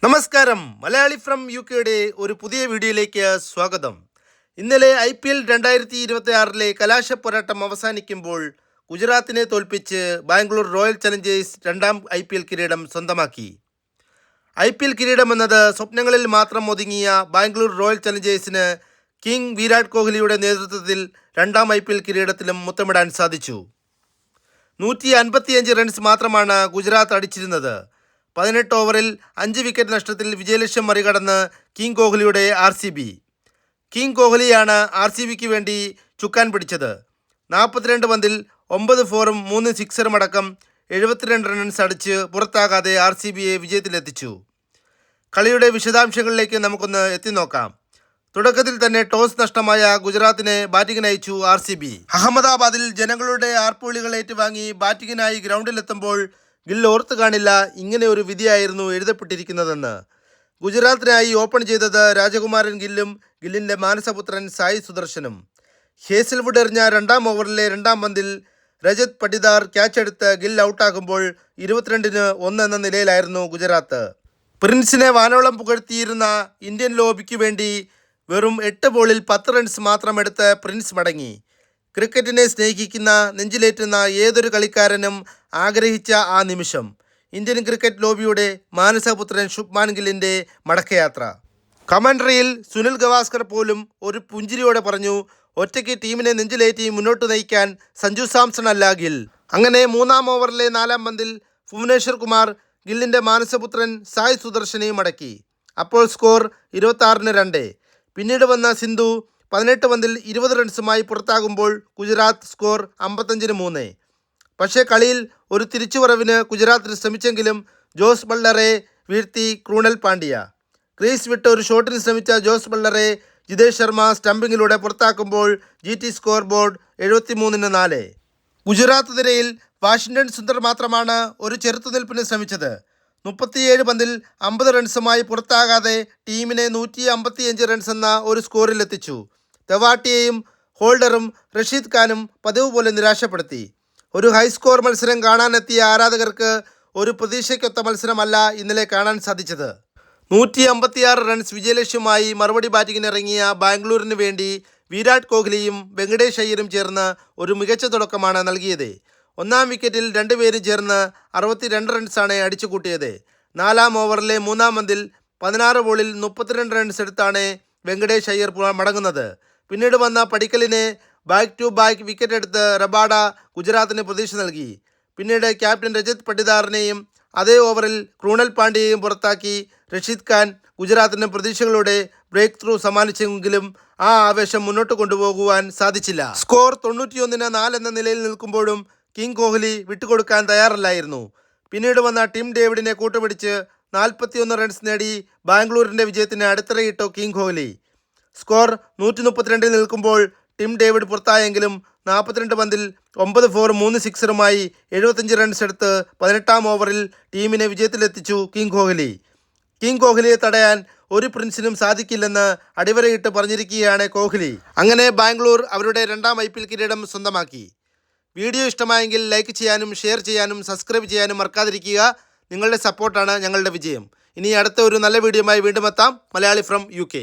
നമസ്കാരം. മലയാളി ഫ്രം യുകെയുടെ ഒരു പുതിയ വീഡിയോയിലേക്ക് സ്വാഗതം. ഇന്നലെ IPL 2026 കലാശ പോരാട്ടം അവസാനിക്കുമ്പോൾ ഗുജറാത്തിനെ തോൽപ്പിച്ച് ബാംഗ്ലൂർ റോയൽ ചലഞ്ചേഴ്സ് രണ്ടാം IPL കിരീടം സ്വന്തമാക്കി. IPL കിരീടമെന്നത് സ്വപ്നങ്ങളിൽ മാത്രം ഒതുങ്ങിയ ബാംഗ്ലൂർ റോയൽ ചലഞ്ചേഴ്സിന് കിങ് വിരാട് കോഹ്ലിയുടെ നേതൃത്വത്തിൽ രണ്ടാം IPL കിരീടത്തിലും മുത്തമിടാൻ സാധിച്ചു. 155 റൺസ് മാത്രമാണ് ഗുജറാത്ത് അടിച്ചിരുന്നത്. 18 ഓവറിൽ 5 വിക്കറ്റ് നഷ്ടത്തിൽ വിജയലക്ഷ്യം മറികടന്ന് കിങ് കോഹ്ലിയുടെ RCB. കിങ് കോഹ്ലിയാണ് RCBക്ക് വേണ്ടി ചുക്കാൻ പിടിച്ചത്. 42 പന്തിൽ 9 ഫോറും 3 സിക്സറും അടക്കം 72 റൺസ് അടിച്ച് പുറത്താകാതെ RCBയെ വിജയത്തിലെത്തിച്ചു. കളിയുടെ വിശദാംശങ്ങളിലേക്ക് നമുക്കൊന്ന് എത്തിനോക്കാം. തുടക്കത്തിൽ തന്നെ ടോസ് നഷ്ടമായ ഗുജറാത്തിനെ ബാറ്റിങ്ങിനയച്ചു RCB. അഹമ്മദാബാദിൽ ജനങ്ങളുടെ ആർപ്പുവിളികൾ ഏറ്റുവാങ്ങി ബാറ്റിങ്ങിനായി ഗ്രൗണ്ടിലെത്തുമ്പോൾ ഗിൽ ഓർത്തു കാണില്ല ഇങ്ങനെ ഒരു വിധിയായിരുന്നു എഴുതപ്പെട്ടിരിക്കുന്നതെന്ന്. ഗുജറാത്തിനായി ഓപ്പൺ ചെയ്തത് രാജകുമാരൻ ഗില്ലും ഗില്ലിൻ്റെ മാനസപുത്രൻ സായി സുദർശനും. ഹേസിൽവുഡ് എറിഞ്ഞ രണ്ടാം ഓവറിലെ രണ്ടാം പന്തിൽ രജത് പടിദാർ ക്യാച്ചെടുത്ത് ഗിൽ ഔട്ടാകുമ്പോൾ 22-1 എന്ന നിലയിലായിരുന്നു ഗുജറാത്ത്. പ്രിൻസിനെ വാനോളം പുകഴ്ത്തിയിരുന്ന ഇന്ത്യൻ ലോബിക്ക് വേണ്ടി വെറും 8 ബോളിൽ 10 റൺസ് മാത്രം എടുത്ത് പ്രിൻസ് മടങ്ങി. ക്രിക്കറ്റിനെ സ്നേഹിക്കുന്ന നെഞ്ചിലേറ്റുന്ന ഏതൊരു കളിക്കാരനും ആഗ്രഹിച്ച ആ നിമിഷം. ഇന്ത്യൻ ക്രിക്കറ്റ് ലോബിയുടെ മാനസപുത്രൻ ശുഭ്മാൻ ഗില്ലിൻ്റെ മടക്കയാത്ര. കമൻട്രിയിൽ സുനിൽ ഗവാസ്കർ പോലും ഒരു പുഞ്ചിരിയോടെ പറഞ്ഞു, ഒറ്റയ്ക്ക് ടീമിനെ നെഞ്ചിലേറ്റി മുന്നോട്ട് നയിക്കാൻ സഞ്ജു സാംസൺ അല്ല ഗിൽ. അങ്ങനെ മൂന്നാം ഓവറിലെ 4-ാം പന്തിൽ ഭുവനേശ്വർ കുമാർ ഗില്ലിൻ്റെ മാനസപുത്രൻ സായ് സുദർശനെയും മടക്കി. അപ്പോൾ സ്കോർ 26-2. പിന്നീട് വന്ന സിന്ധു 18 പന്തിൽ 20 റൺസുമായി പുറത്താകുമ്പോൾ ഗുജറാത്ത് സ്കോർ 55-3. പക്ഷേ കളിയിൽ ഒരു തിരിച്ചുവരവിന് ഗുജറാത്തിന് ശ്രമിച്ചെങ്കിലും ജോസ് ബട്ട്ലറെ വീഴ്ത്തി ക്രൂണൽ പാണ്ഡ്യ. ക്രീസ് വിട്ട് ഒരു ഷോട്ടിന് ശ്രമിച്ച ജോസ് ബട്ട്ലറെ ജിതേഷ് ശർമ്മ സ്റ്റംപിങ്ങിലൂടെ പുറത്താക്കുമ്പോൾ GT സ്കോർ ബോർഡ് 73-4. ഗുജറാത്ത് നിരയിൽ വാഷിംഗ്ടൺ സുന്ദർ മാത്രമാണ് ഒരു ചെറുത്തുനിൽപ്പിന് ശ്രമിച്ചത്. 37 പന്തിൽ 50 റൺസുമായി പുറത്താകാതെ ടീമിനെ 155 റൺസ് എന്ന ഒരു സ്കോറിലെത്തിച്ചു. തെവാട്ടിയെയും ഹോൾഡറും റഷീദ് ഖാനും പതിവ് പോലെ നിരാശപ്പെടുത്തി. ഒരു ഹൈസ്കോർ മത്സരം കാണാനെത്തിയ ആരാധകർക്ക് ഒരു പ്രതീക്ഷയ്ക്കൊത്ത മത്സരമല്ല ഇന്നലെ കാണാൻ സാധിച്ചത്. 156 റൺസ് വിജയലക്ഷ്യമായി മറുപടി ബാറ്റിങ്ങിനിറങ്ങിയ ബാംഗ്ലൂരിന് വേണ്ടി വിരാട് കോഹ്ലിയും വെങ്കടേഷ് അയ്യരും ചേർന്ന് ഒരു മികച്ച തുടക്കമാണ് നൽകിയത്. 1-ാം വിക്കറ്റിൽ 2 പേരും ചേർന്ന് 62 റൺസാണ് അടിച്ചുകൂട്ടിയത്. 4-ാം ഓവറിലെ 3-ാം പന്തിൽ 16 ബോളിൽ 32 റൺസ് എടുത്താണ് വെങ്കടേഷ് അയ്യർ മടങ്ങുന്നത്. പിന്നീട് വന്ന പടിക്കലിനെ ബാക്ക് ടു ബാക്ക് വിക്കറ്റ് എടുത്ത് റബാഡ ഗുജറാത്തിന് പ്രതീക്ഷ നൽകി. പിന്നീട് ക്യാപ്റ്റൻ രജത് പടിദാറിനെയും അതേ ഓവറിൽ ക്രൂണൽ പാണ്ഡ്യയെയും പുറത്താക്കി റഷീദ് ഖാൻ ഗുജറാത്തിന് പ്രതീക്ഷകളുടെ ബ്രേക്ക് ത്രൂ സമ്മാനിച്ചെങ്കിലും ആ ആവേശം മുന്നോട്ട് കൊണ്ടുപോകുവാൻ സാധിച്ചില്ല. സ്കോർ 91-4 എന്ന നിലയിൽ നിൽക്കുമ്പോഴും കിങ് കോഹ്ലി വിട്ടുകൊടുക്കാൻ തയ്യാറല്ലായിരുന്നു. പിന്നീട് വന്ന ടിം ഡേവിഡിനെ കൂട്ടുപിടിച്ച് 41 റൺസ് നേടി ബാംഗ്ലൂരിൻ്റെ വിജയത്തിന് അടിത്തറയിട്ടു കിങ് കോഹ്ലി. സ്കോർ 132 നിൽക്കുമ്പോൾ ടിം ഡേവിഡ് പുറത്തായെങ്കിലും 42 പന്തിൽ 9 ഫോർ 3 സിക്സറുമായി 75 റൺസ് എടുത്ത് 18-ാം ഓവറിൽ ടീമിനെ വിജയത്തിലെത്തിച്ചു കിങ് കോഹ്ലി. കിങ് കോഹ്ലിയെ തടയാൻ ഒരു പ്രിൻസിനും സാധിക്കില്ലെന്ന് അടിവരയിട്ട് പറഞ്ഞിരിക്കുകയാണ് കോഹ്ലി. അങ്ങനെ ബാംഗ്ലൂർ അവരുടെ രണ്ടാം IPL കിരീടം സ്വന്തമാക്കി. വീഡിയോ ഇഷ്ടമായെങ്കിൽ ലൈക്ക് ചെയ്യാനും ഷെയർ ചെയ്യാനും സബ്സ്ക്രൈബ് ചെയ്യാനും മറക്കാതിരിക്കുക. നിങ്ങളുടെ സപ്പോർട്ടാണ് ഞങ്ങളുടെ വിജയം. ഇനി അടുത്ത ഒരു നല്ല വീഡിയോയുമായി വീണ്ടും എത്താം. Malayali from UK.